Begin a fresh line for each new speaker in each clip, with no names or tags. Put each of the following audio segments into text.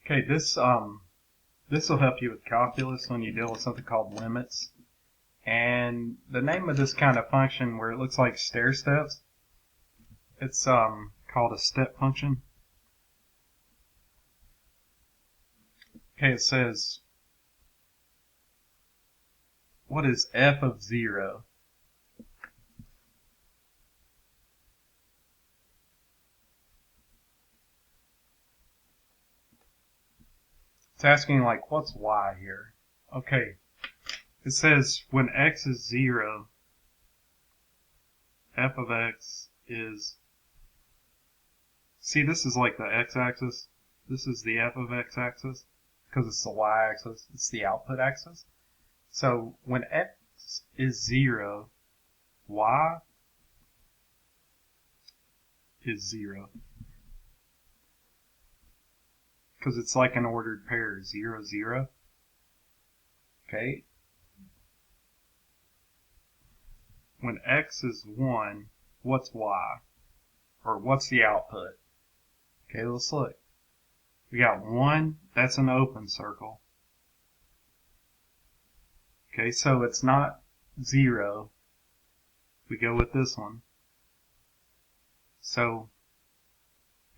Okay, this will help you with calculus when you deal with something called limits. And the name of this kind of function where it looks like stair steps, it's called a step function. Okay, it says, what is f of 0? It's asking like, what's y here? Okay, it says when x is 0, f of x is, see, this is like the x-axis. This is the f of x-axis because it's the y-axis. It's the output axis. So when x is 0, y is 0. Because it's like an ordered pair, 0, 0. Okay. When x is 1, what's y? Or what's the output? Okay, let's look. We got 1, that's an open circle. Okay, so it's not 0. We go with this one. So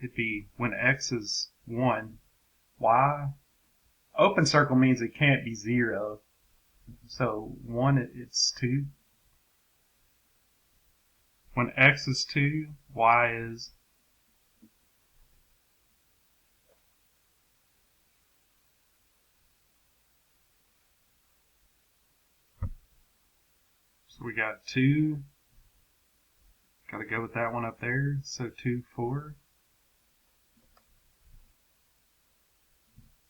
it'd be when x is 1, y. Open circle means it can't be 0. So 1, it's 2. When x is 2, y is, so we got 2. Got to go with that one up there. So 2, 4.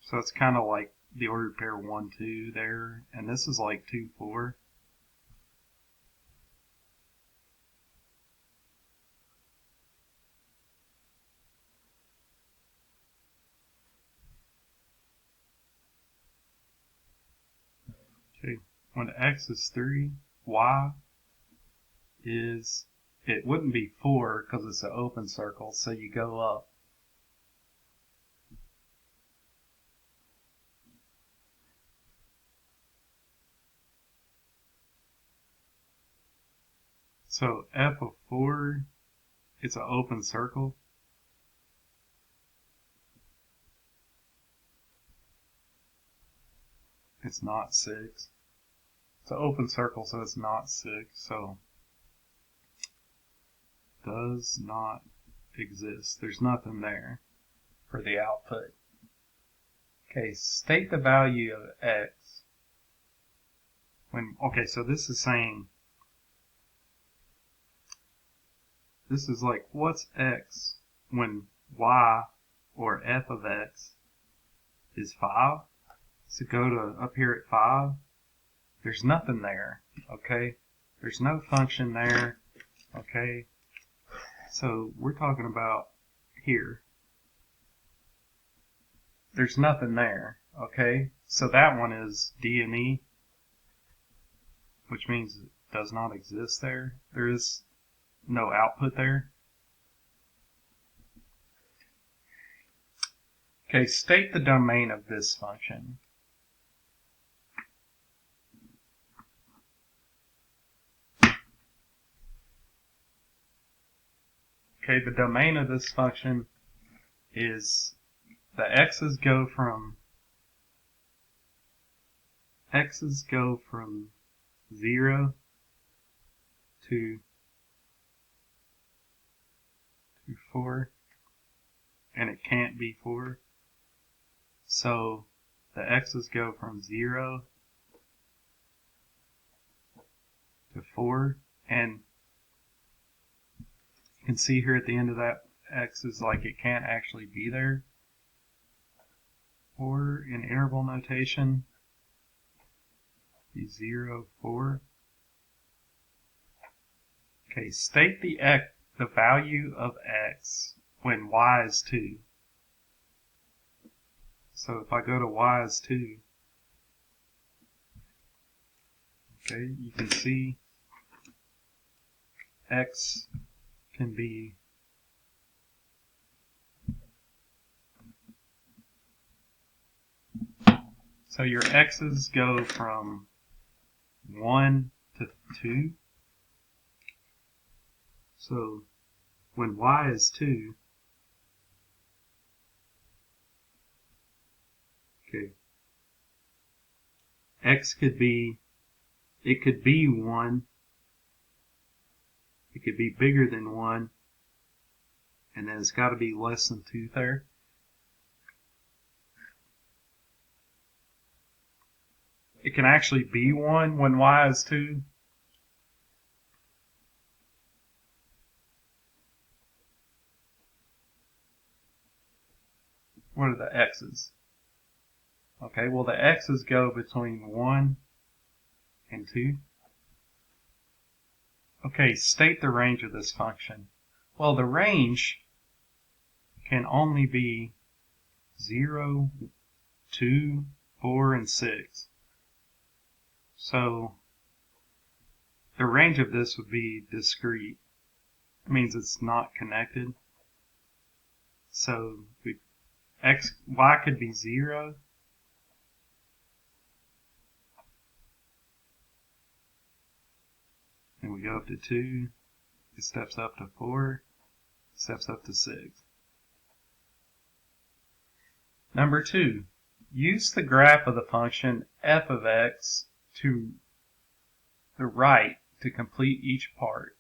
So it's kind of like the ordered pair 1, 2 there. And this is like 2, 4. Okay. When x is 3, y is, it wouldn't be 4 because it's an open circle. So you go up. So f of 4, it's an open circle. It's not 6. It's an open circle, so it's not 6. So does not exist. There's nothing there for the output. Okay, state the value of x. Okay, so this is saying, this is like, what's x when y or f of x is 5? So go to up here at 5. There's nothing there, okay? There's no function there, okay? So we're talking about here. There's nothing there, okay? So that one is D and E, which means it does not exist there. There is no output there. Okay, state the domain of this function. Okay, the domain of this function is the x's go from 0 to 4, and it can't be 4. So the x's go from 0 to 4, and you can see here at the end of that x is like it can't actually be there. Or in interval notation, be 0, 4. Okay, state the value of x when y is 2. So if I go to y is 2, okay, you can see x can be So your x's go from 1 to 2. So when y is 2, okay, x could be, it could be 1, it could be bigger than 1, and then it's got to be less than 2 there. It can actually be 1 when y is 2. What are the x's? Okay, well the x's go between 1 and 2. Okay, state the range of this function. Well, the range can only be 0, 2, 4, and 6. So the range of this would be discrete. It means it's not connected. So y could be 0. And we go up to 2. It steps up to 4. It steps up to 6. Number 2. Use the graph of the function f of x to the right to complete each part.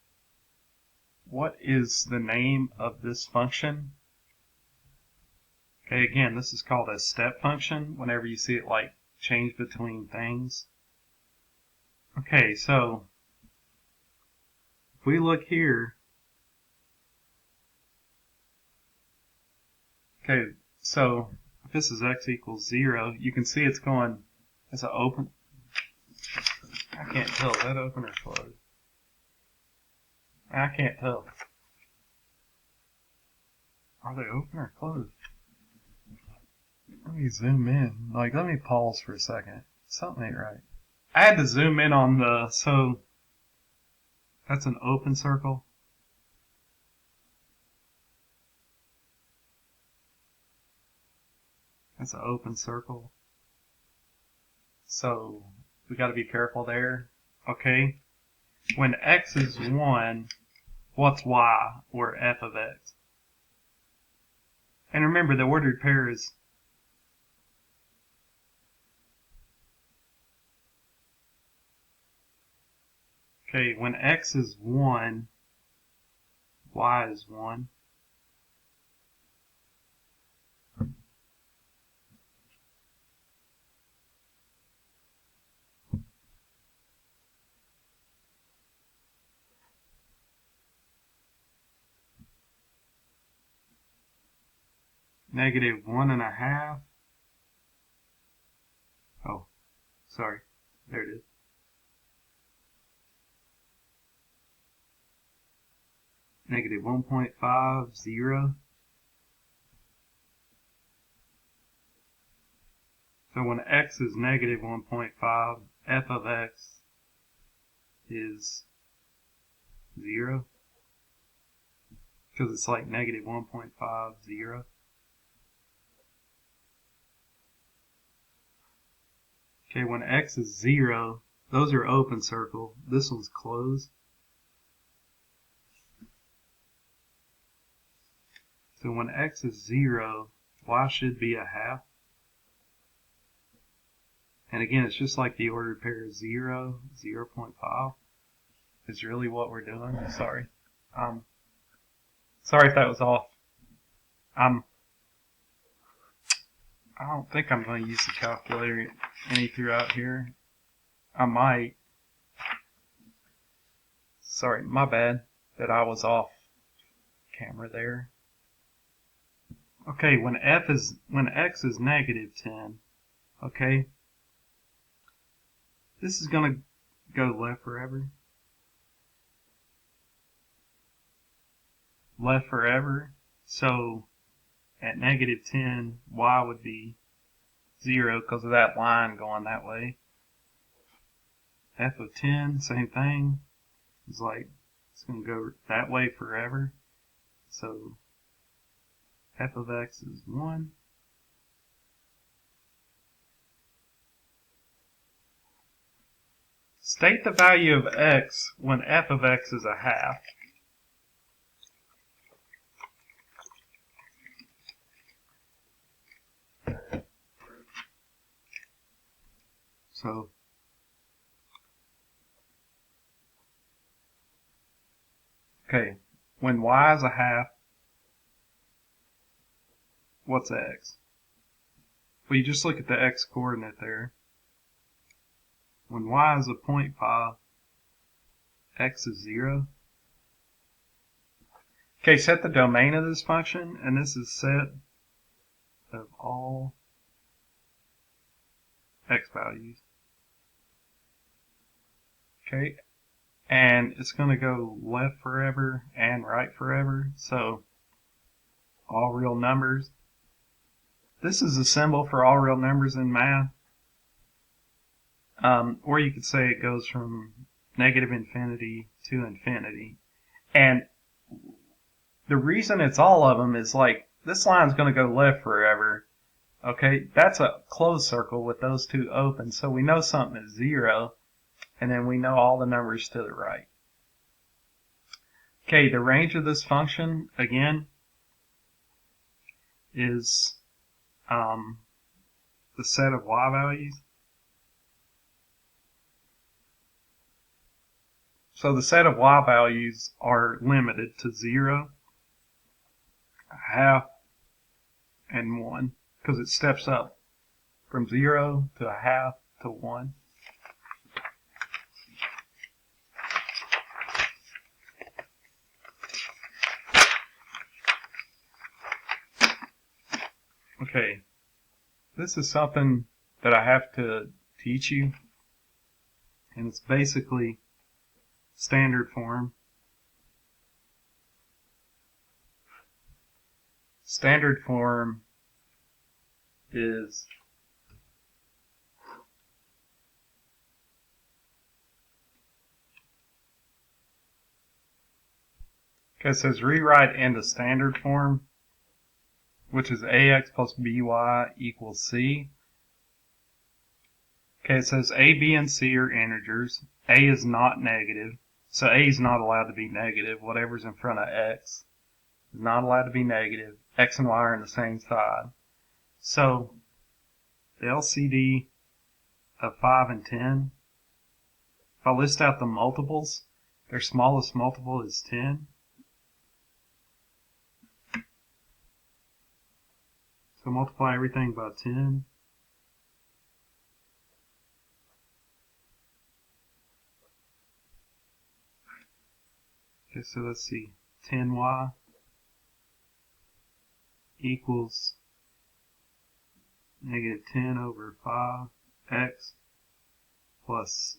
What is the name of this function? Okay, again, this is called a step function whenever you see it like change between things. Okay, so if we look here, okay, so if this is x equals 0, you can see it's going, it's an open, I can't tell, is that open or closed? I can't tell. Are they open or closed? Let me zoom in. Like, let me pause for a second. Something ain't right. I had to zoom in on the, so that's an open circle. That's an open circle. So we got to be careful there. Okay. When x is 1, what's y, or f of x? And remember, the ordered pair is okay, when x is 1, y is 1. Negative 1.5. Oh, sorry. There it is. Negative 1.5, 0. So when x is negative 1.5, f of x is 0. Because it's like negative 1.5, 0. Okay, when x is 0, those are open circle. This one's closed. So when x is 0, y should be a half. And again, it's just like the ordered pair 0, 0.5 is really what we're doing. Sorry. Sorry if that was off. I don't think I'm going to use the calculator any throughout here. I might. Sorry, my bad that I was off camera there. Okay, when x is negative 10, okay, this is going to go left forever. Left forever. So at negative 10, y would be 0 because of that line going that way. F of 10, same thing. It's like, it's going to go that way forever. So f of x is 1. State the value of x when f of x is a half. So okay, when y is a half, what's x? Well, you just look at the x coordinate there. When y is a 0.5, x is 0. Okay, set the domain of this function, and this is set of all x values. Okay, and it's going to go left forever and right forever, so all real numbers. This is a symbol for all real numbers in math. Or you could say it goes from negative infinity to infinity. And the reason it's all of them is like this line's going to go left forever. Okay, that's a closed circle with those two open, so we know something is 0, and then we know all the numbers to the right. Okay, the range of this function, again, is the set of y values. So the set of y values are limited to 0, a half, and 1, because it steps up from 0 to a half to 1. Okay, this is something that I have to teach you, and it's basically standard form. Standard form is okay, it says rewrite into standard form, which is ax plus by equals c. Okay, it says a, b, and c are integers. A is not negative, so a is not allowed to be negative. Whatever's in front of x is not allowed to be negative. X and y are on the same side. So the LCD of 5 and 10, if I list out the multiples, their smallest multiple is 10. So multiply everything by 10. Okay, so let's see. 10y equals negative 10 over 5x plus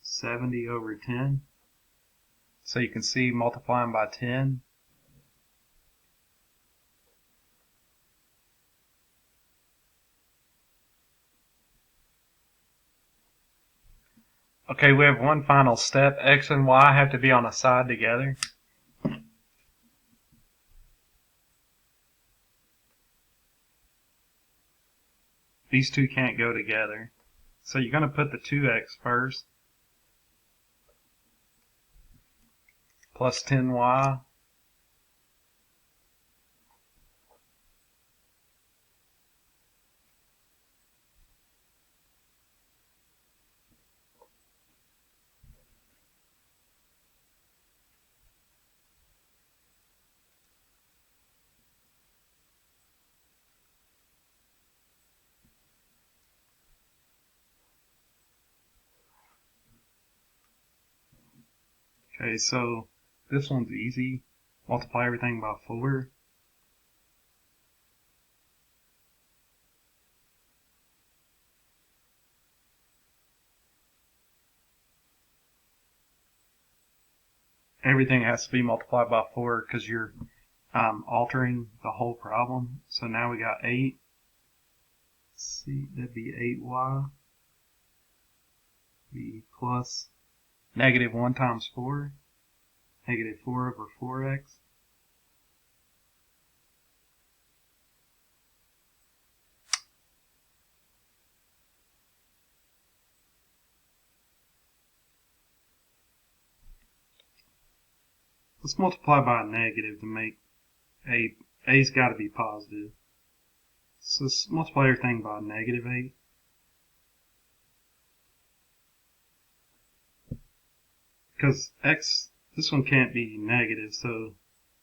70 over 10. So you can see multiplying by 10. Okay, we have one final step. X and y have to be on a side together. These two can't go together. So you're going to put the 2x first. Plus 10y. Okay, so this one's easy. Multiply everything by 4. Everything has to be multiplied by 4 because you're altering the whole problem. So now we got 8. Let's see, that'd be 8y. Be plus negative 1 times 4. Negative 4 over 4x. let's multiply by a negative to make a's got to be positive. So let's multiply everything by negative 8. Because x, this one can't be negative, so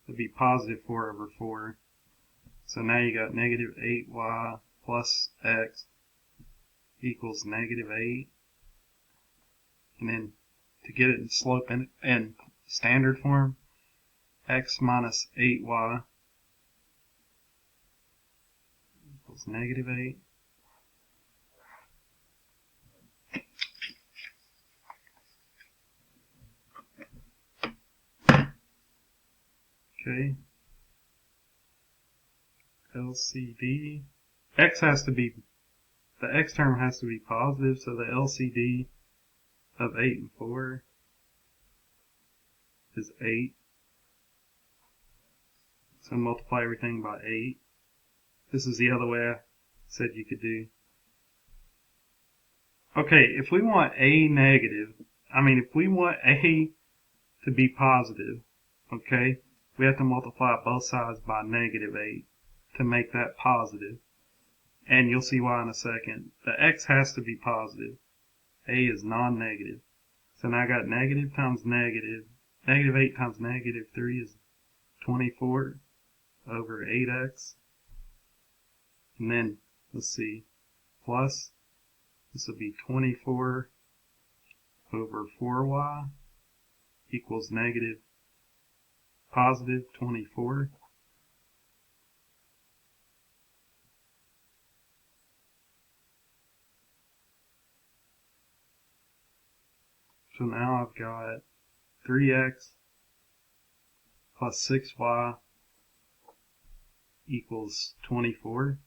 it'd be positive 4 over 4. So now you got negative 8y plus x equals negative 8. And then to get it in slope and standard form, x minus 8y equals negative 8. Okay. LCD. X has to be, the x term has to be positive, so the LCD of 8 and 4 is 8. So multiply everything by 8. This is the other way I said you could do. Okay, if we want if we want A to be positive, okay, we have to multiply both sides by negative 8 to make that positive. And you'll see why in a second. The x has to be positive. A is non-negative. So now I got negative times negative. Negative 8 times negative 3 is 24 over 8x. And then, let's see, plus, this will be 24 over 4y equals positive 24. So now I've got 3x plus 6y equals 24.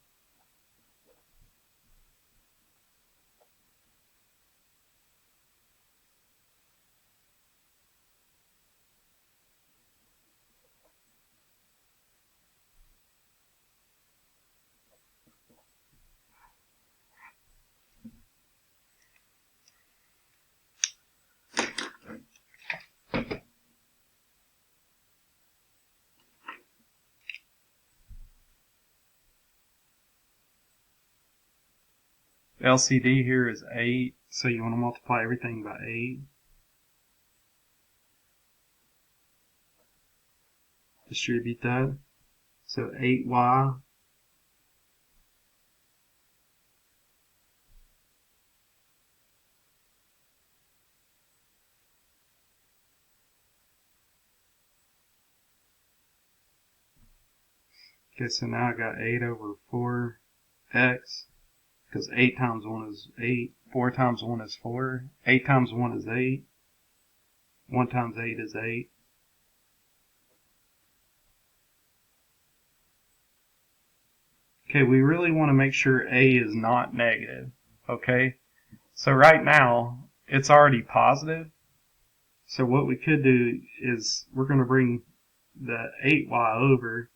LCD here is 8, so you want to multiply everything by 8. Distribute that. So 8y okay, so now I got 8 over 4x, because 8 times 1 is 8, 4 times 1 is 4, 8 times 1 is 8, 1 times 8 is 8. Okay, we really want to make sure A is not negative, okay? So right now, it's already positive. So what we could do is we're going to bring the 8y over.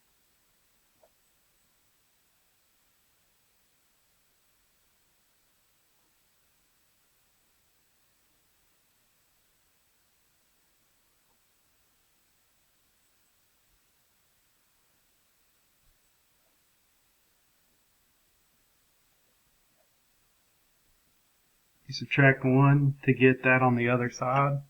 You subtract 1 to get that on the other side.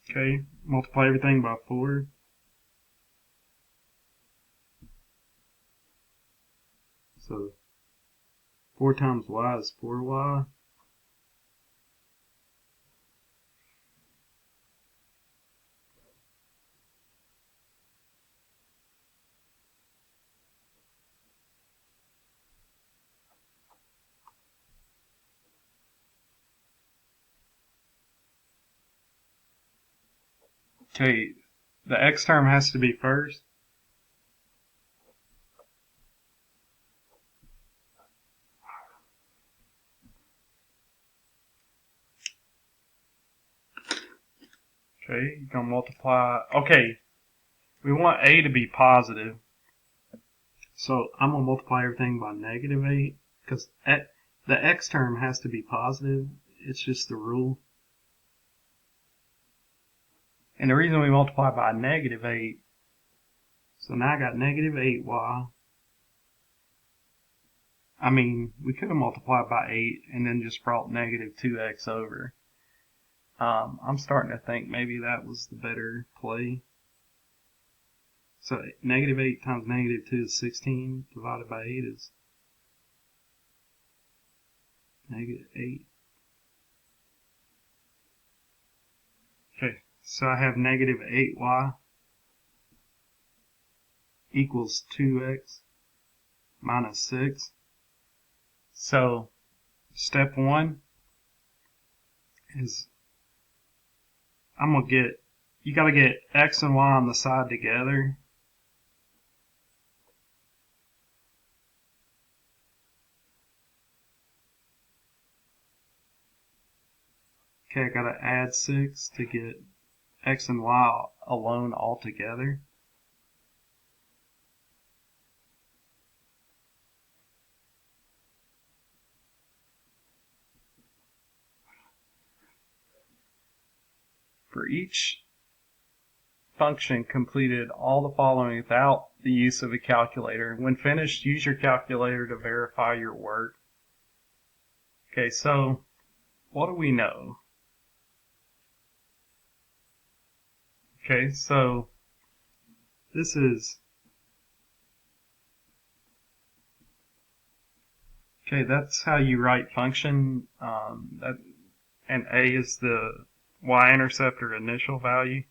Okay, multiply everything by 4. So 4 times y is 4y. Okay, the x term has to be first. Okay, you're going to multiply. Okay, We want a to be positive. So I'm going to multiply everything by negative 8 because the x term has to be positive. It's just the rule. And the reason we multiply by negative 8, so now I got negative 8y. I mean, we could have multiplied by 8 and then just brought negative 2x over. I'm starting to think maybe that was the better play. So negative 8 times negative 2 is 16, divided by 8 is negative 8. Okay, so I have negative 8y equals 2x minus 6. So step 1 is you got to get x and y on the side together. Okay, I got to add 6 to get x and y alone all together. For each function completed all the following without the use of a calculator. When finished, use your calculator to verify your work. Okay, so what do we know? Okay, so this is, okay, that's how you write function, and a is the y-intercept or initial value.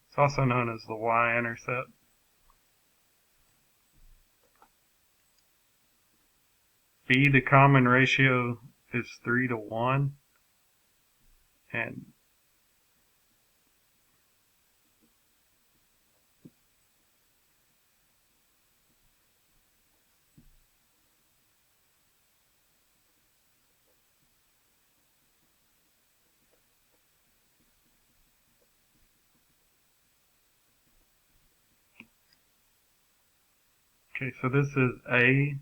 It's also known as the y-intercept. B, the common ratio is 3 to 1. And okay, so this is A,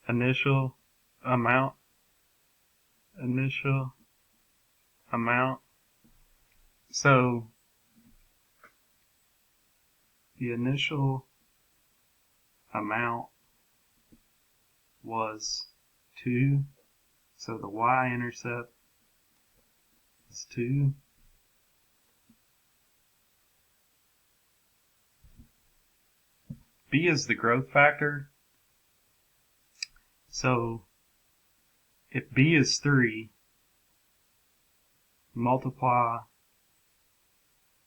initial amount. So the initial amount was 2. So the y-intercept is 2. B is the growth factor. So if B is 3, multiply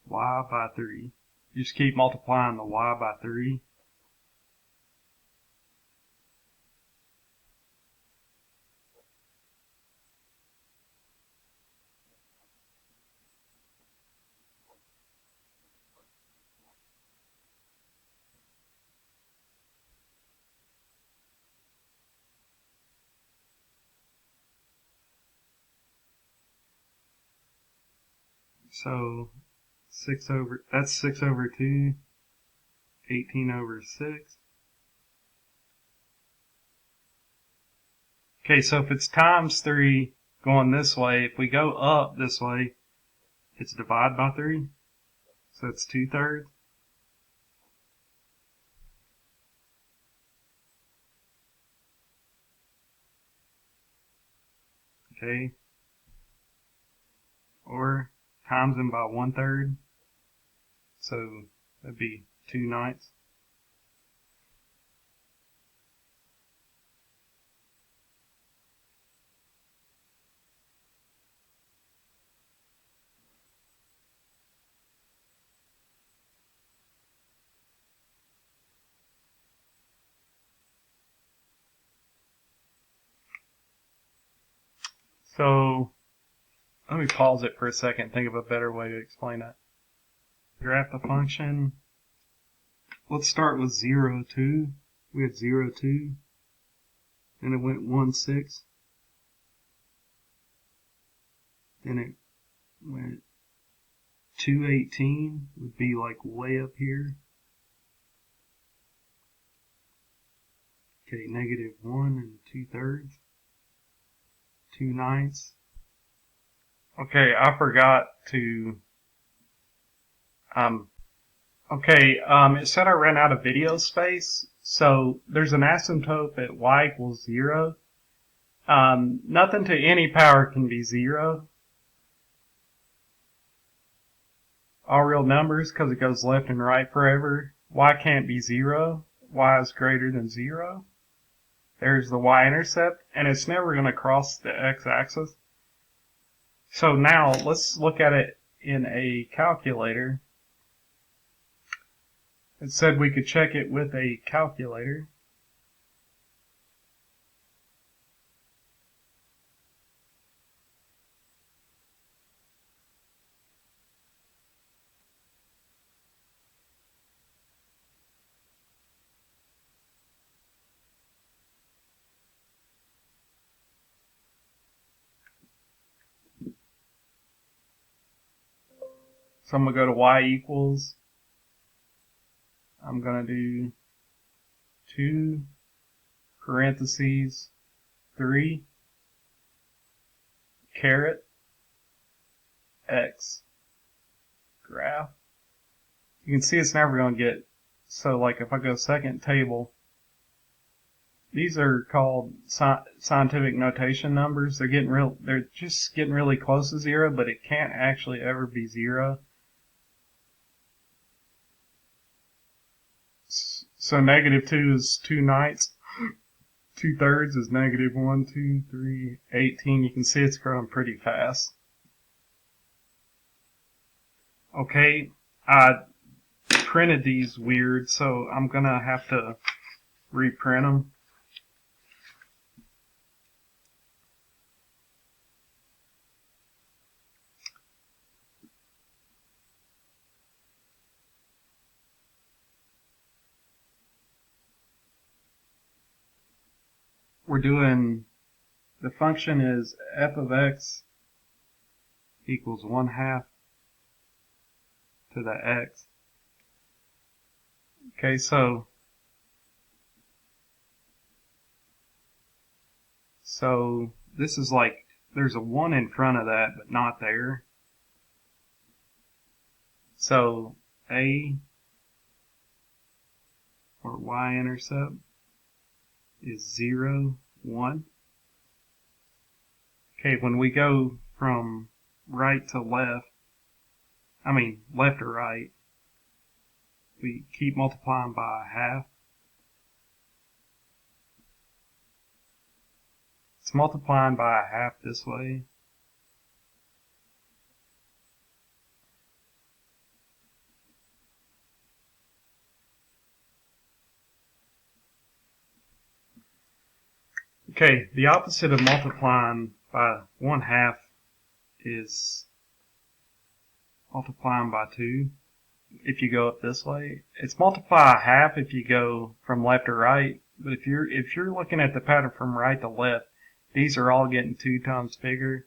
y by 3. You just keep multiplying the y by 3. So 6 over 2, 18 over 6. Okay, so if it's times 3 going this way, if we go up this way, it's divided by 3. So it's 2/3. Okay. Or times them by 1/3. So that'd be 2/9. So let me pause it for a second, think of a better way to explain that. Graph the function. Let's start with 0, 2. We had 0, 2. Then it went 1, 6. Then it went 218 would be like way up here. Okay, negative 1 2/3, 2/9. Okay, I forgot to, it said I ran out of video space, so there's an asymptote at y equals 0. Nothing to any power can be 0. All real numbers, because it goes left and right forever. Y can't be 0. Y is greater than 0. There's the y-intercept, and it's never going to cross the x-axis. So now let's look at it in a calculator. It said we could check it with a calculator. So I'm going to go to y equals, I'm going to do 2 parentheses 3 caret x graph. You can see it's never going to get, so like if I go second table, these are called scientific notation numbers. They're just getting really close to 0, but it can't actually ever be 0. So negative 2 is 2/9. 2/3 is negative 1, 2, 3, 18. You can see it's growing pretty fast. Okay, I printed these weird, so I'm gonna have to reprint them. We're doing, the function is f of x equals 1/2 to the x. Okay, so this is like, there's a 1 in front of that, but not there. So a, or y-intercept, is 0, 1. Okay, when we go from right to left, left to right, we keep multiplying by 1/2. It's multiplying by 1/2 this way. Okay, the opposite of multiplying by 1/2 is multiplying by 2 if you go up this way. It's multiply 1/2 if you go from left to right, but if you're looking at the pattern from right to left, these are all getting 2 times bigger.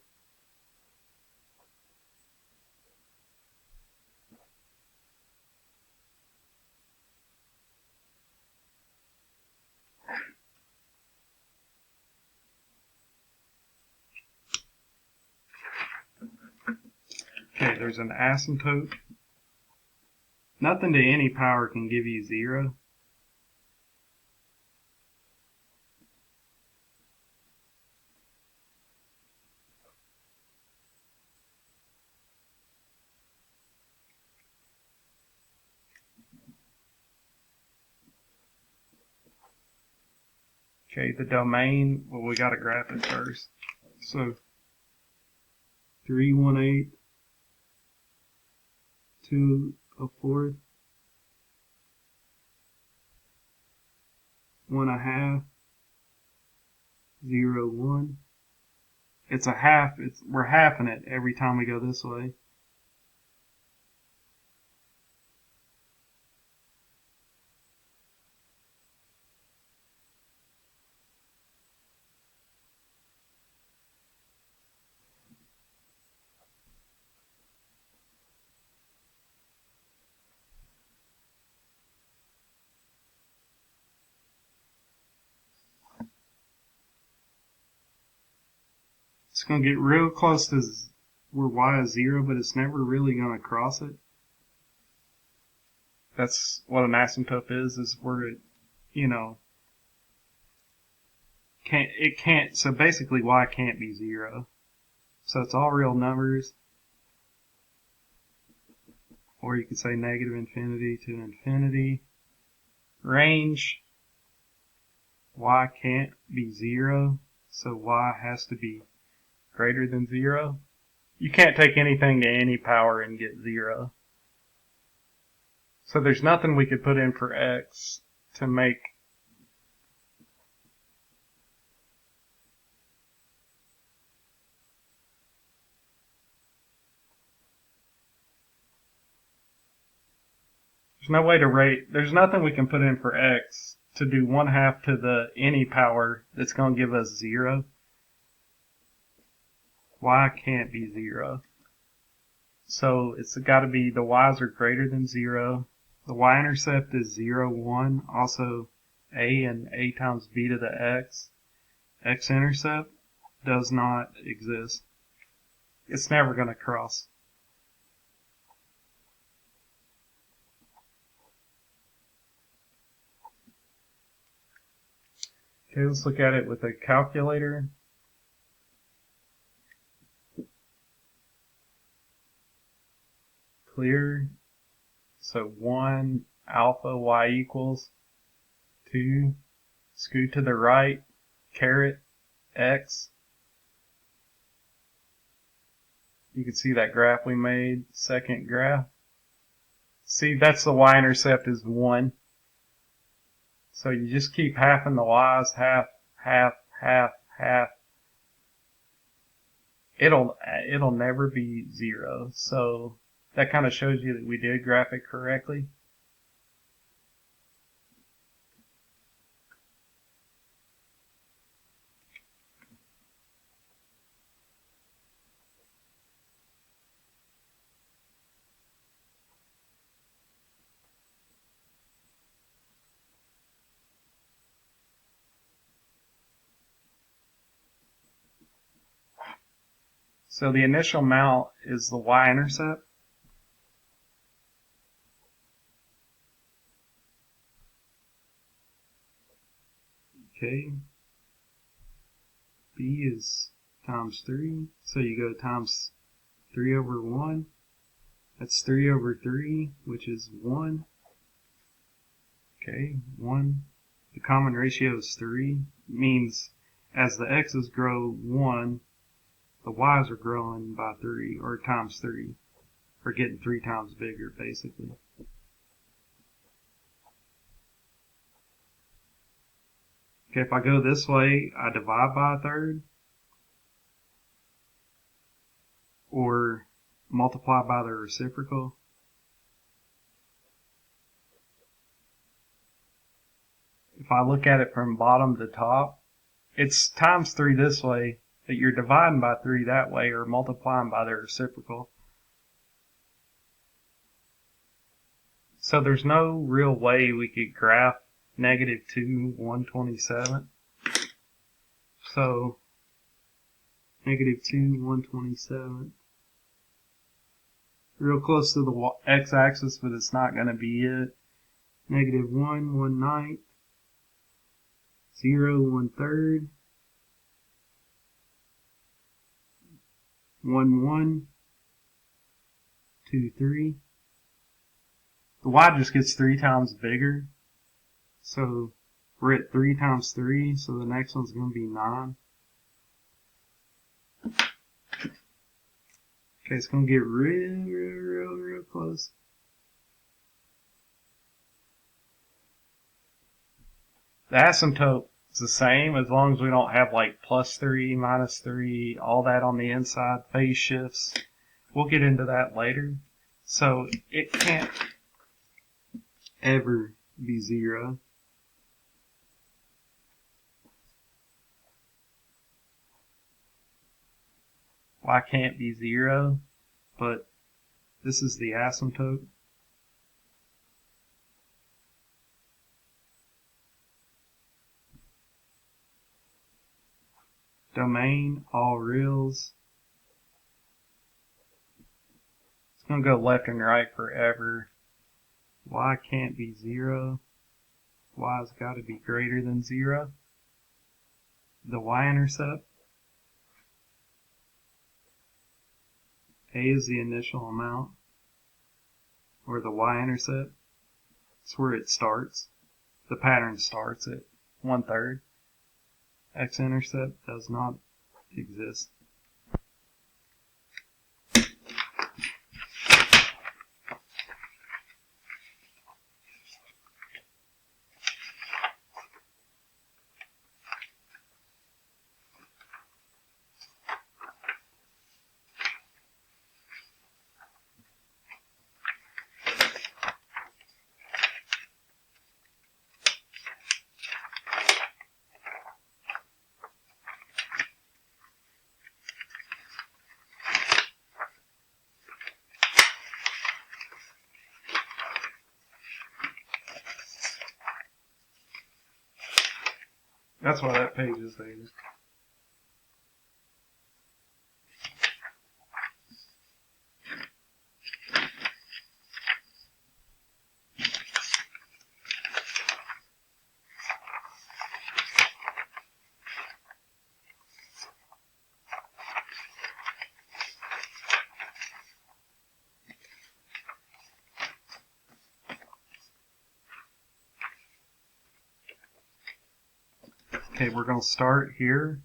Okay, there's an asymptote. Nothing to any power can give you 0. Okay, the domain, well, we got to graph it first. So 3/1/8, 2/4, 1/2, 0, 1. It's a half. We're halving it every time we go this way. It's going to get real close to where y is 0, but it's never really going to cross it. That's what an asymptote is where it, so basically y can't be 0. So it's all real numbers. Or you could say negative infinity to infinity. Range, y can't be 0, so y has to be greater than 0. You can't take anything to any power and get 0. So there's nothing we could put in for x to make there's nothing we can put in for x to do 1/2 to the any power that's going to give us 0. Y can't be 0. So it's got to be the y's are greater than 0. The y-intercept is 0, 1. Also a and a times b to the x. X-intercept does not exist. It's never going to cross. Okay, let's look at it with a calculator. Clear. So 1 alpha y equals 2. Scoot to the right. Caret x. You can see that graph we made. Second graph. See, that's the y-intercept is 1. So you just keep halving the y's, half, half, half, half. It'll never be 0. So that kind of shows you that we did graph it correctly. So the initial mount is the y-intercept. Okay. B is times 3. So you go times 3 over 1. That's 3 over 3, which is 1. Okay, 1. The common ratio is 3. Means as the x's grow 1, the y's are growing by 3, or times 3. Or getting 3 times bigger, basically. Okay, if I go this way, I divide by a third. Or multiply by the reciprocal. If I look at it from bottom to top, it's times 3 this way, but you're dividing by 3 that way, or multiplying by the reciprocal. So there's no real way we could graph -2, 127. So -2, 127. Real close to the x-axis, but it's not going to be it. -1, 1/9. 0, 1/3. 1, 1. 2, 3. The y just gets 3 times bigger. So we're at 3 times 3, so the next one's going to be 9. Okay, it's going to get real close. The asymptote is the same as long as we don't have like +3, -3, all that on the inside, phase shifts. We'll get into that later. So it can't ever be 0. Y can't be 0, but this is the asymptote. domain, all reals. It's going to go left and right forever. Y can't be 0. Y's got to be greater than 0. The y-intercept. A is the initial amount, or the y-intercept. It's where it starts. The pattern starts at 1/3. X-intercept does not exist. That's why that page is there. Okay, we're going to start here.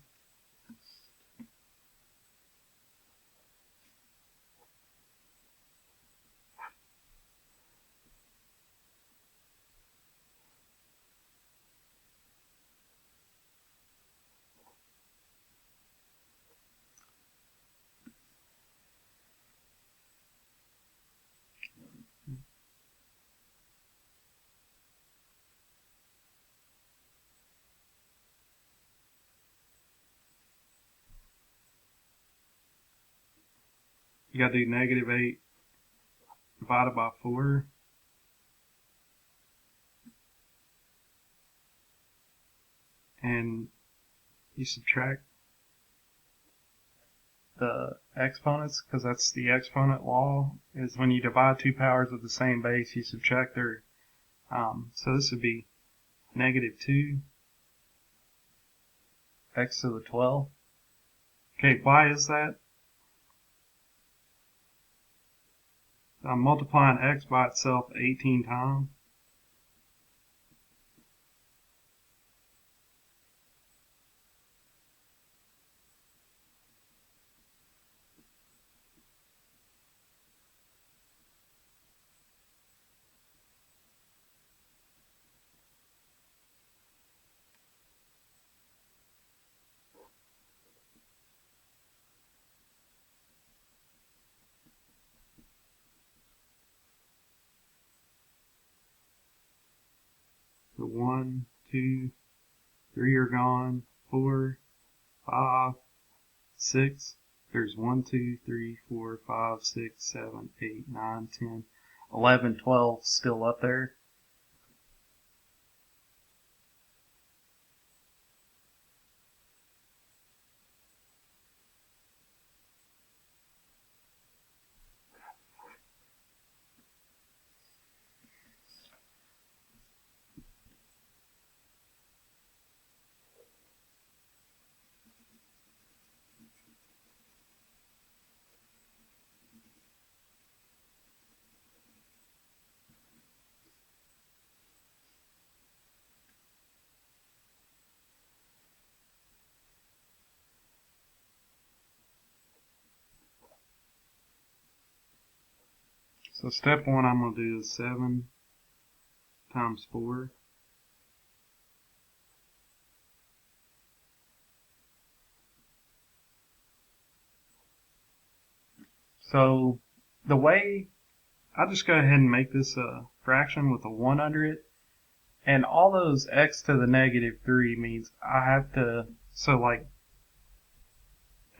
You got to do -8 divided by 4. And you subtract the exponents, because that's the exponent law, is when you divide two powers of the same base, you subtract their, so this would be -2 x to the 12. Okay, why is that? I'm multiplying x by itself 18 times. So 1, 2, 3 are gone, 4, 5, 6. There's 1, 2, 3, 4, 5, 6, 7, 8, 9, 10, 11, 12 still up there. So step 1 I'm going to do is 7 times 4. So the way, I'll just go ahead and make this a fraction with a 1 under it. And all those x to the -3 means I have to, so like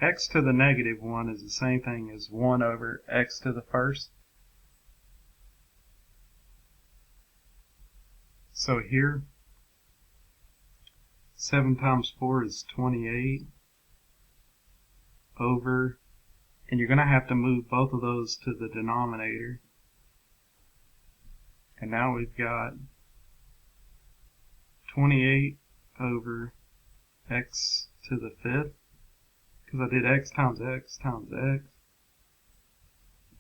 x to the -1 is the same thing as 1 over x to the first. So here, 7 times 4 is 28. over, and you're going to have to move both of those to the denominator. And now we've got 28 over x to the fifth, because I did x times x times x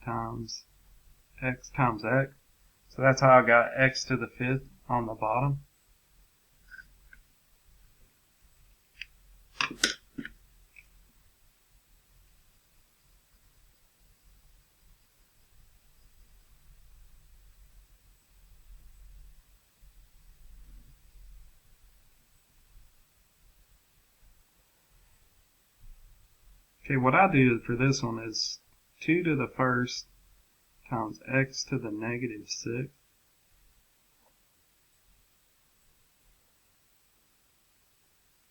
times x times x. So that's how I got x to the fifth on the bottom. Okay, what I do for this one is 2 to the first times x to the negative 6.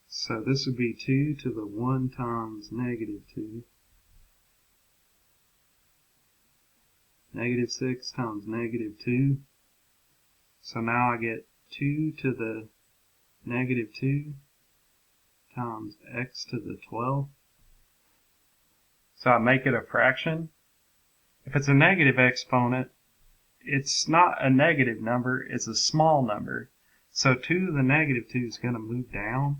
So this would be 2 to the 1 times negative 2. Negative 6 times negative 2. So now I get 2 to the negative 2 times x to the 12. So I make it a fraction. If it's a negative exponent, it's not a negative number, it's a small number. So 2 to the negative 2 is going to move down.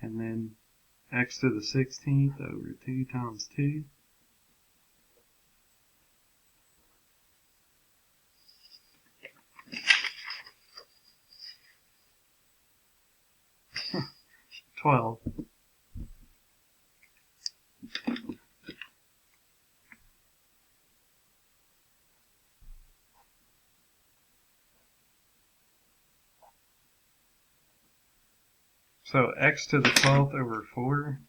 And then x to the 16th over 2 times 2. $12. So x to the 12th over 4.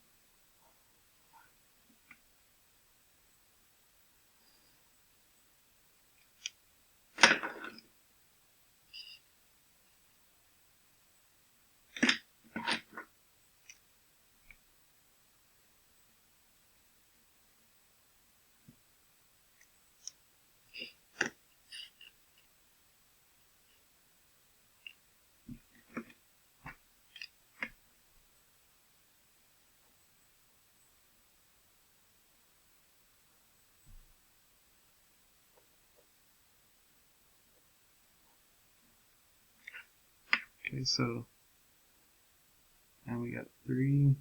Okay, so now we got 3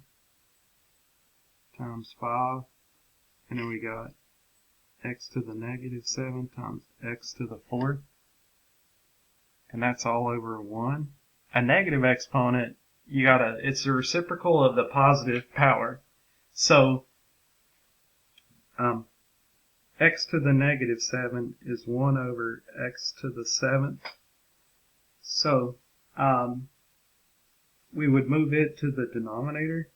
times 5, and then we got x to the negative 7 times x to the 4th, and that's all over 1. A negative exponent, it's the reciprocal of the positive power. So x to the negative 7 is 1 over x to the 7th. So we would move it to the denominator.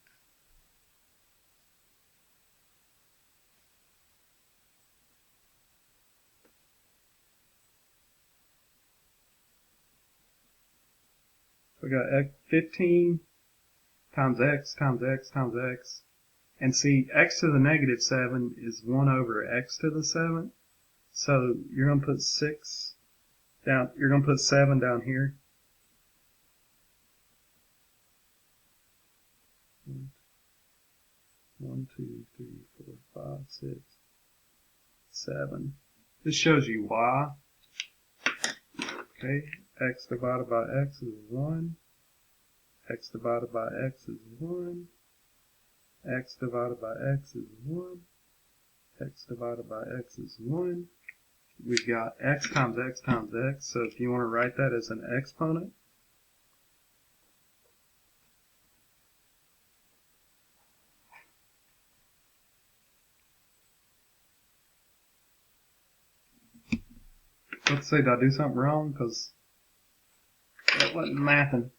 We got 15 times x times x times x. And see, x to the negative 7 is 1 over x to the 7th. So you're going to put 6 down, you're going to put 7 down here. 1, 2, 3, 4, 5, 6, 7. This shows you y. Okay, x divided by x is 1. X divided by x is 1. X divided by x is 1. X divided by x is 1. We've got x times x times x. So if you want to write that as an exponent, let's say, did I do something wrong? Because that wasn't mathing.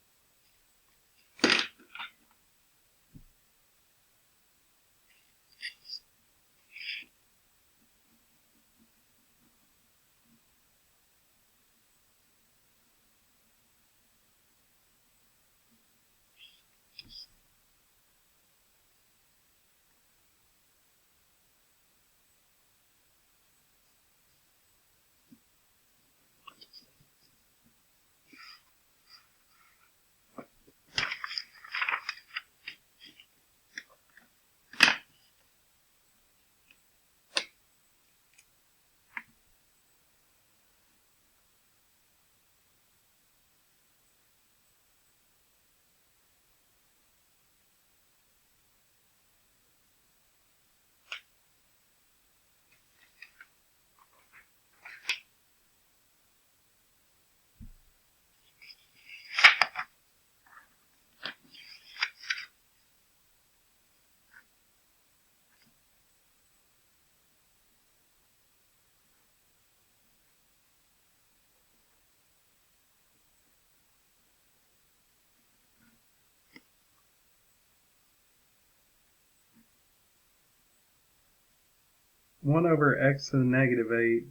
1 over x to the negative 8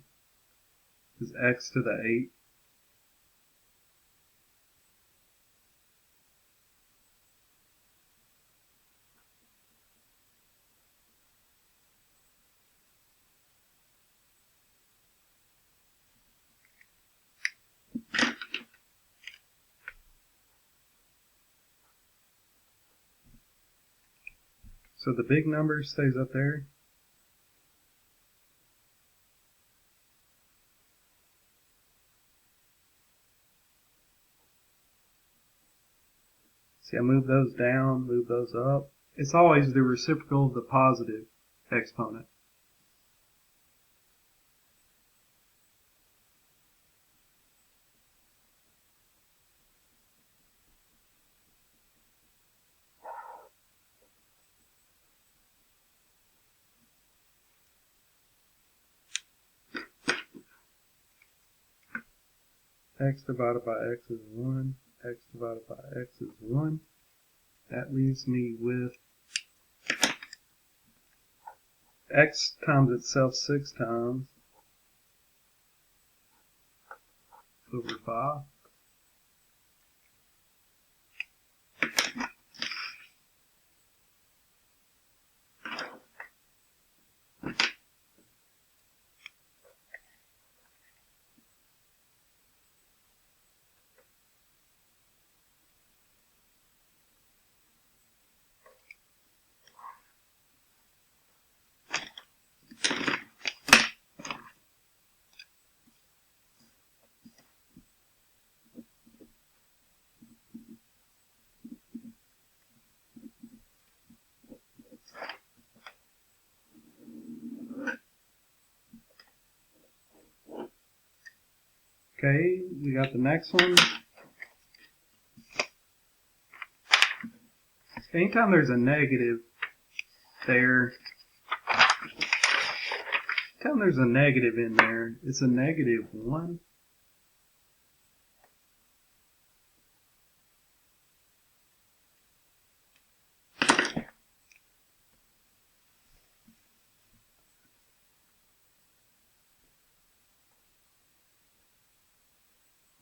is x to the 8. So the big number stays up there. See, I move those down, move those up. It's always the reciprocal of the positive exponent. X divided by x is 1. X divided by x is 1. That leaves me with x times itself 6 times over 5. Okay, we got the next one. Anytime there's a negative there, anytime there's a negative in there, it's a negative 1.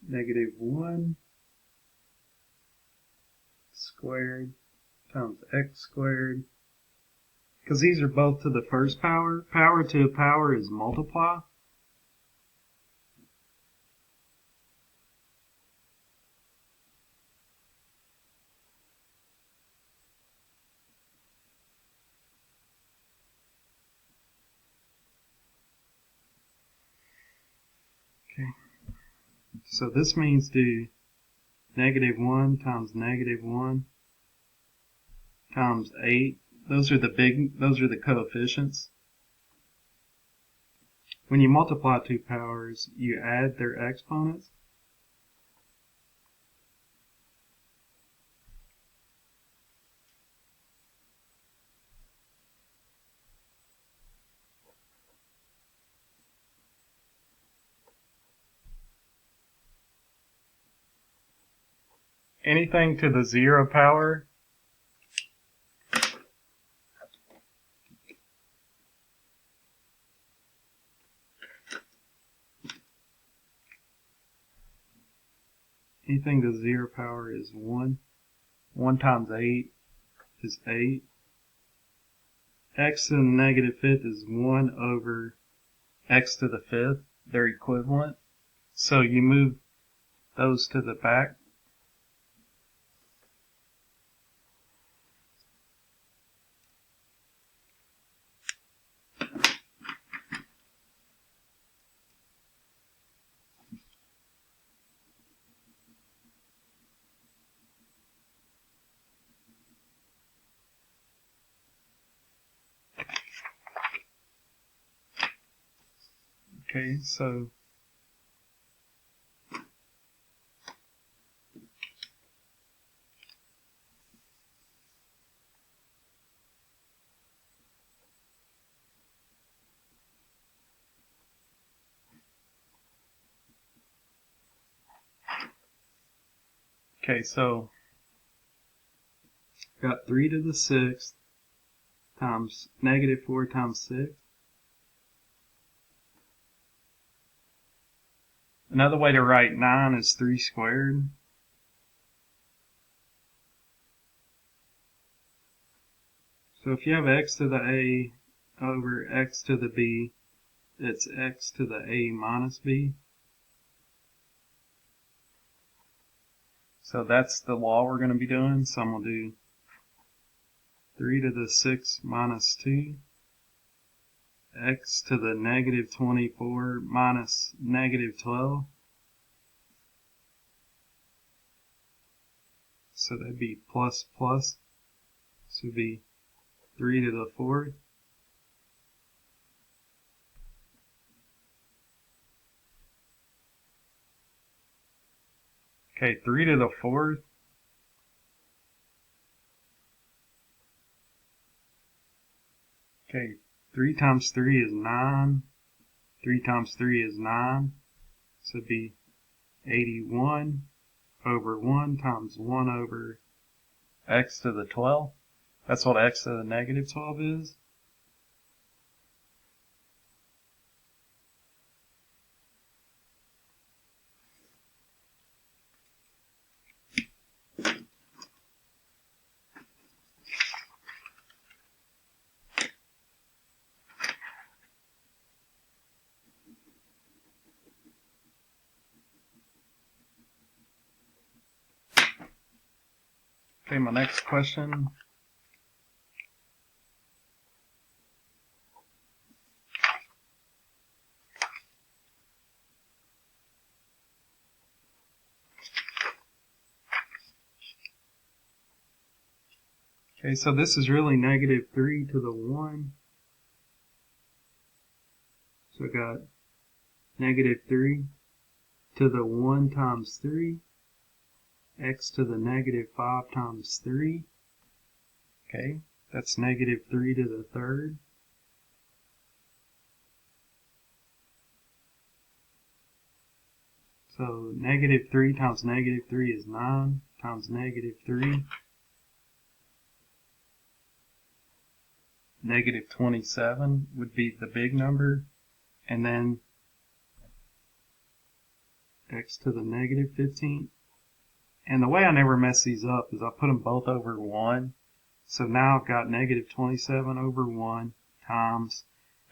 Negative 1 squared times x squared. Because these are both to the first power. Power to power is multiply. Okay. So this means do negative 1 times negative 1 times 8. Those are the coefficients. When you multiply two powers, you add their exponents. Anything to the 0 power anything to 0 power is 1. 1 times 8 is 8. X to the negative fifth is 1 over x to the fifth. They're equivalent. So you move those to the back. Okay, so got 3 to the 6th times negative 4 times 6. Another way to write 9 is 3 squared. So if you have x to the a over x to the b, it's x to the a minus b. So that's the law we're going to be doing. So I'm going to do 3 to the 6 minus 2, x to the negative 24 minus negative 12. So that'd be plus plus. So it'd be 3 to the 4th. Okay, 3 to the 4th. Okay, 3 times 3 is 9. 3 times 3 is 9. So it'd be 81 over 1 times 1 over x to the 12. That's what x to the negative 12 is. Okay, my next question. Okay, so this is really negative 3 to the 1. So I got negative 3 to the 1 times 3, x to the negative 5 times 3. Okay, that's negative 3 to the 3rd. So negative 3 times negative 3 is 9 times negative 3. Negative 27 would be the big number. And then x to the negative 15. And the way I never mess these up is I put them both over 1. So now I've got negative 27 over 1 times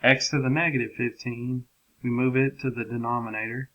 x to the negative 15. We move it to the denominator.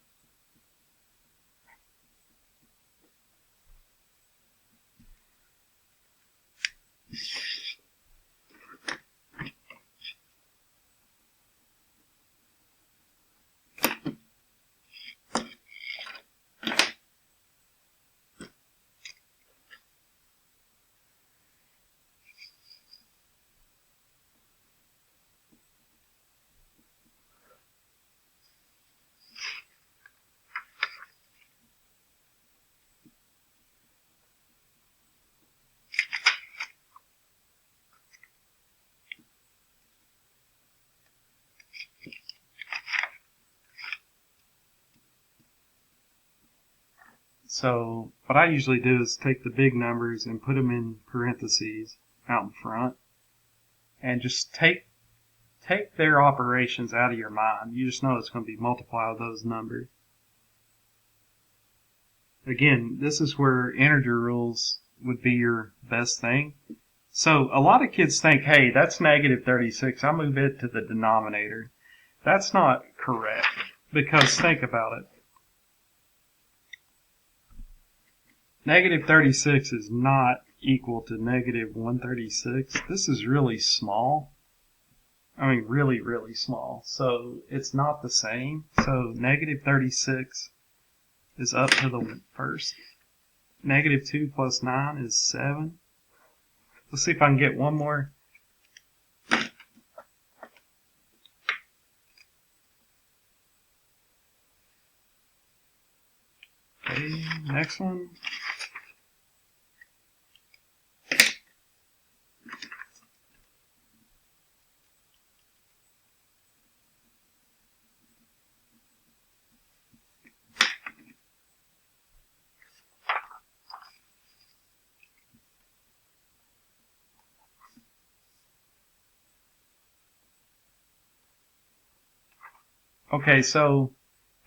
So what I usually do is take the big numbers and put them in parentheses out in front and just take their operations out of your mind. You just know it's going to be multiply with those numbers. Again, this is where integer rules would be your best thing. So a lot of kids think, hey, that's negative 36. I'll move it to the denominator. That's not correct because think about it. Negative 36 is not equal to negative 136. This is really small. I mean, really, really small. So it's not the same. So negative 36 is up to the first. Negative 2 plus 9 is 7. Let's see if I can get one more. Okay, next one. Okay, so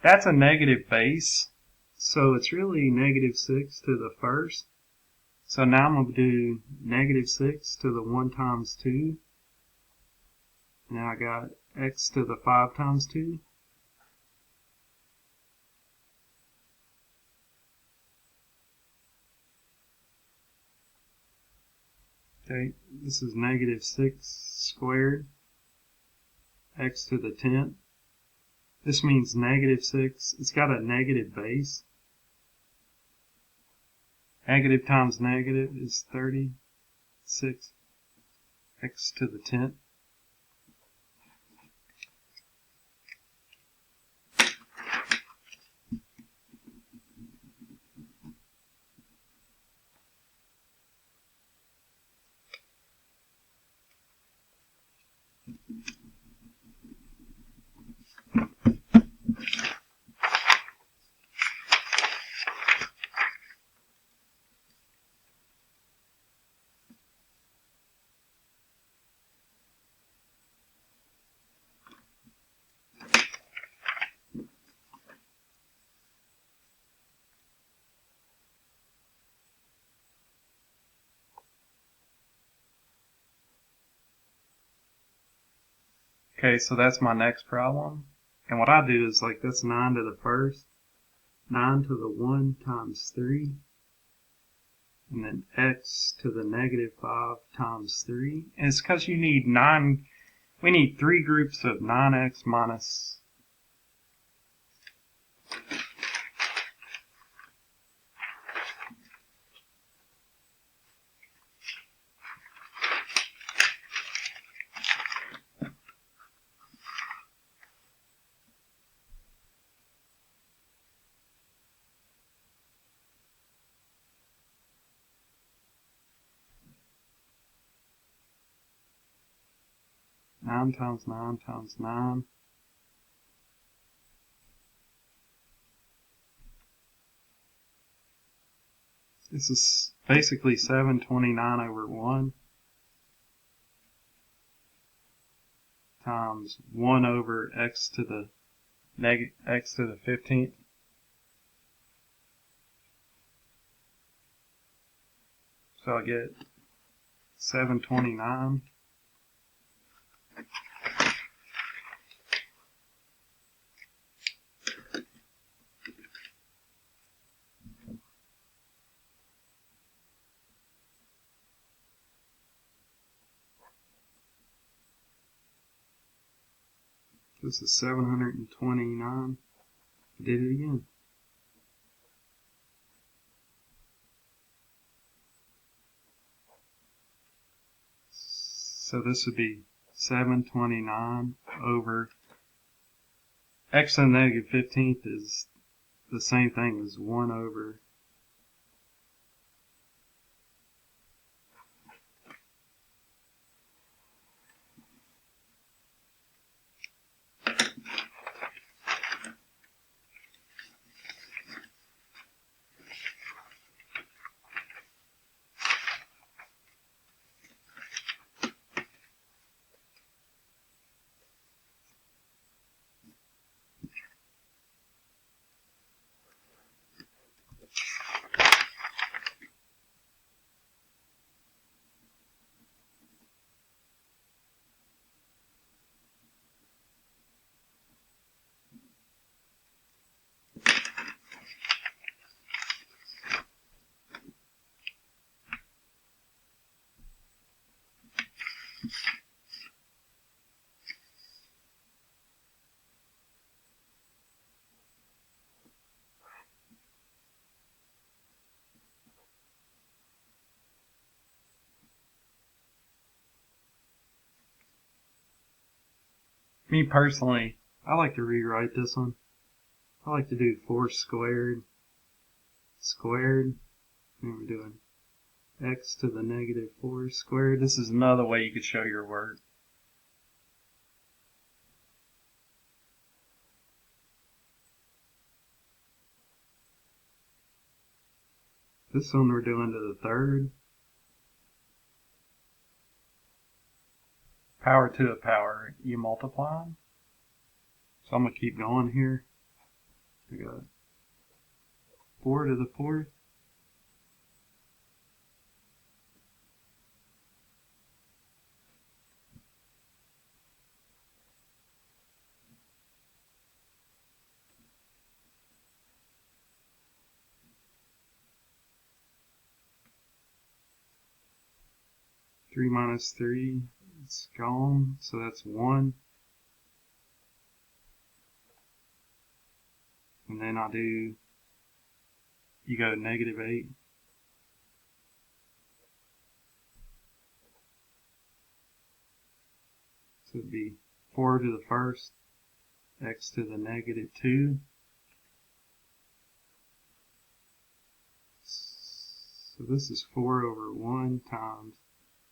That's a negative base, so it's really negative 6 to the first. So now I'm going to do negative 6 to the 1 times 2. Now I got x to the 5 times 2. Okay, this is negative 6 squared, x to the 10th. This means negative 6, it's got a negative base. Negative times negative is 36, x to the 10th. Okay, so that's my next problem. And what I do is like that's 9 to the first, 9 to the 1 times 3, and then x to the negative 5 times 3. And it's because you need 9, we need 3 groups of 9x minus 9 times 9 times 9. This is basically 729 over 1 times 1 over x to the x to the 15th. So I get 729. This is 729. I did it again. So this would be 729 over x to the negative 15th is the same thing as 1 over Me personally, I like to rewrite this one. I like to do 4 squared, and we're doing x to the negative 4 squared. This is another way you could show your work. This one we're doing to the third. Power to a power, you multiply. So I'm going to keep going here. I got 4 to the 4th. Three minus 3, it's gone, so that's 1. And then I'll do, you go negative 8. So it'd be 4 to the 1st, x to the negative 2. So this is 4 over 1 times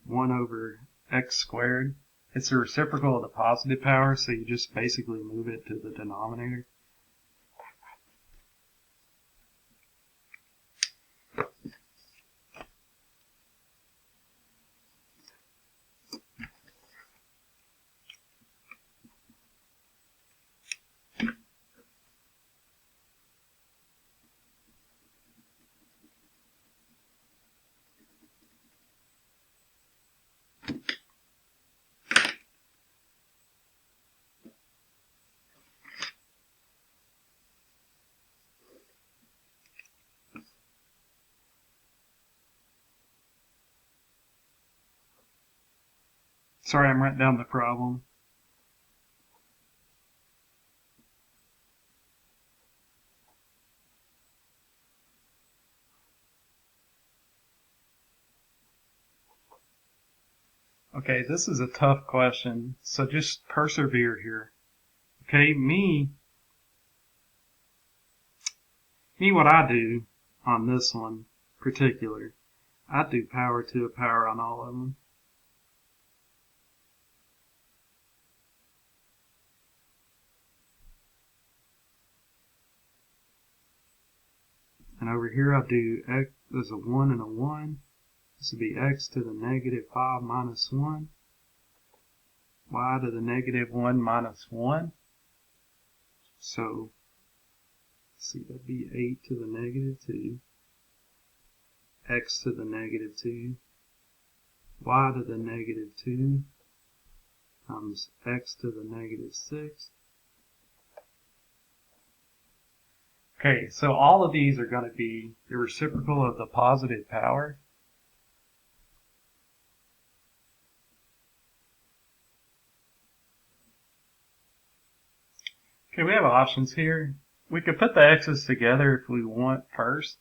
1 over x squared. It's the reciprocal of the positive power, so you just basically move it to the denominator. Sorry, I'm writing down the problem. Okay, this is a tough question, so just persevere here. Okay, me, what I do on this one particular, I do power to a power on all of them. And over here I do x, there's a 1 and a 1. This would be x to the negative 5 minus 1. Y to the negative 1 minus 1. So, let's see, that'd be 8 to the negative 2. X to the negative 2. Y to the negative 2 times x to the negative 6. Okay, so all of these are going to be the reciprocal of the positive power. Okay, we have options here. We could put the x's together if we want first.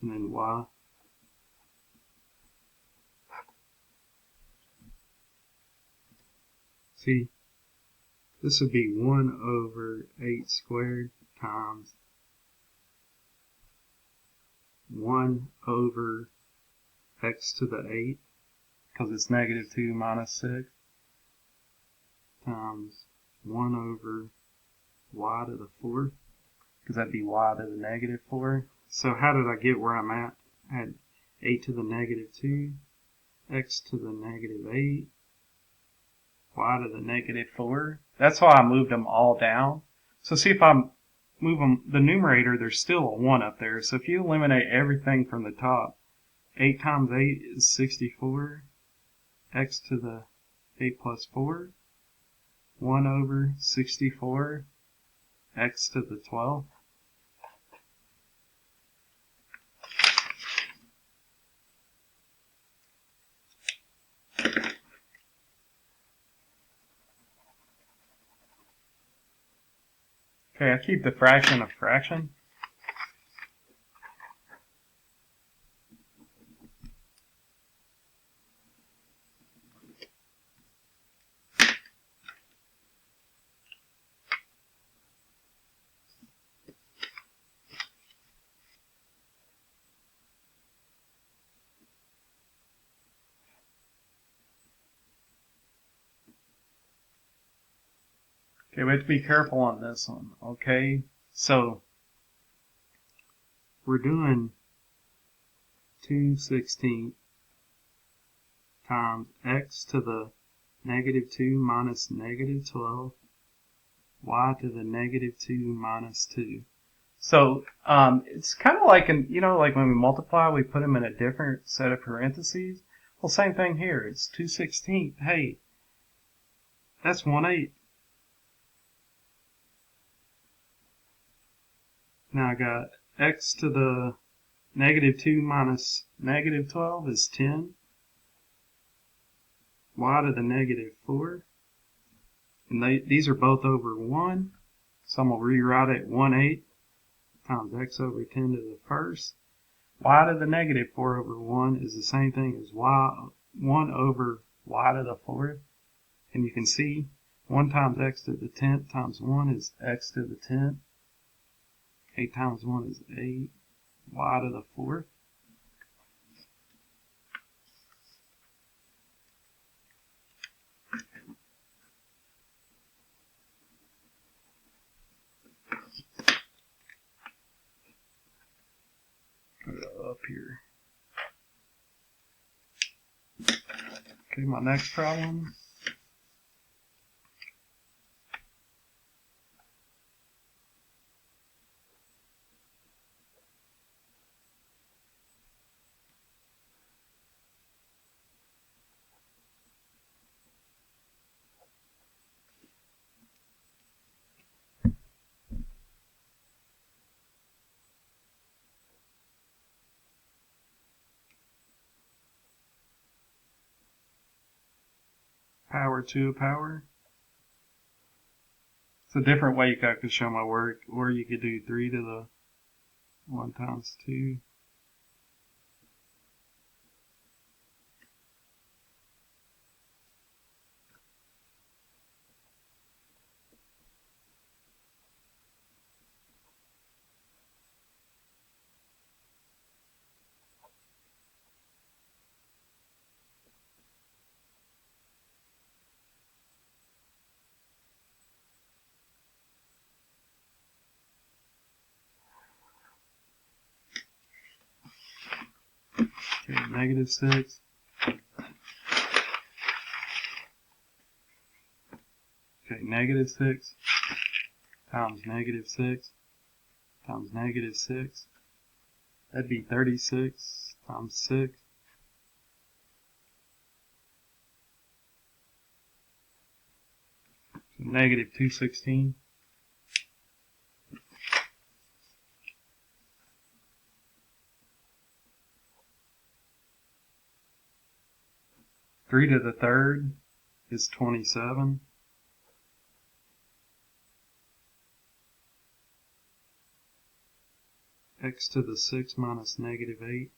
And then y. See, this would be 1 over 8 squared times 1 over x to the 8, because it's negative 2 minus 6, times 1 over y to the 4th, because that'd be y to the negative 4. So how did I get where I'm at? I had 8 to the negative 2, x to the negative 8, y to the negative 4. That's why I moved them all down. So see, if I move them, the numerator, there's still a 1 up there. So if you eliminate everything from the top, 8 times 8 is 64, x to the 8 plus 4, 1 over 64, x to the 12. Okay, I keep the fraction a fraction. Okay, we have to be careful on this one. Okay, so we're doing 2/16 times x to the -2 minus -12 y to the -2 minus 2. So it's kind of like like when we multiply, we put them in a different set of parentheses. Well, same thing here. It's 2/16. Hey, that's 1/8. Now I got x to the -2 minus -12 is 10. Y to the -4. And these are both over 1. So I'm going to rewrite it 1/8 times x over 10 to the first. Y to the -4 over 1 is the same thing as 1 over y to the 4th. And you can see 1 times x to the 10th times 1 is x to the 10th. 8 times 1 is 8. Y to the 4th. Up here. Okay, my next problem. Power to a power. It's a different way I could show my work, or you could do 3 to the 1 times 2. Okay, -6. Okay, -6 times -6 times -6. That'd be 36 times 6. So -2/16. Three to the third is 27. X to the 6 minus -8.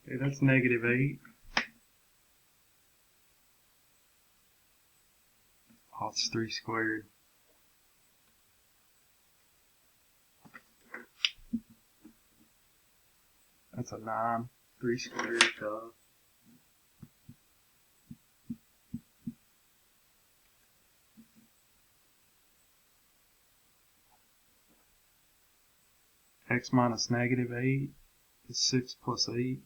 Okay, that's -8. Oh, it's 3 squared. That's a 9. 3 squared. X minus -8 is 6 plus 8.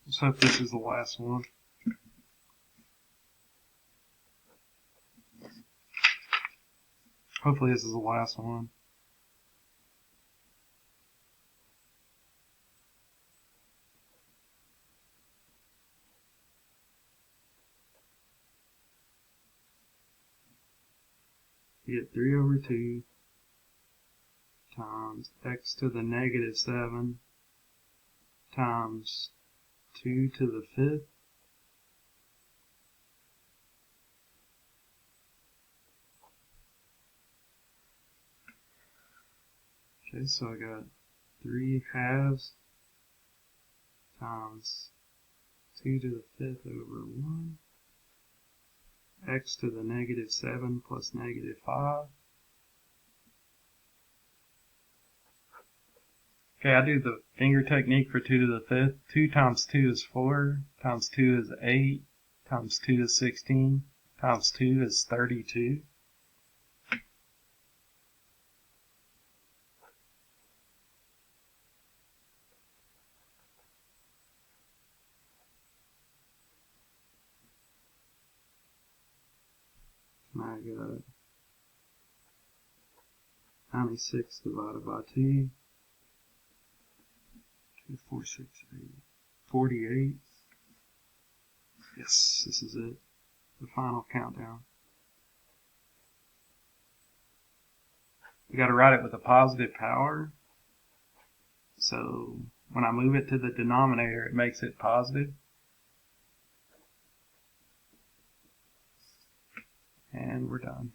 Let's hope this is the last one. Hopefully this is the last one. You get 3 over 2 times x to the negative 7 times 2 to the 5th Okay, so I got 3 halves times 2 to the 5th over 1, x to the negative 7 plus negative 5. Okay, I do the finger technique for 2 to the 5th. 2 times 2 is 4, times 2 is 8, times 2 is 16, times 2 is 32. Now I got 96 divided by 2. 2, 4, 6, 8. 48. Yes, this is it. The final countdown. We got to write it with a positive power. So when I move it to the denominator, it makes it positive. And we're done.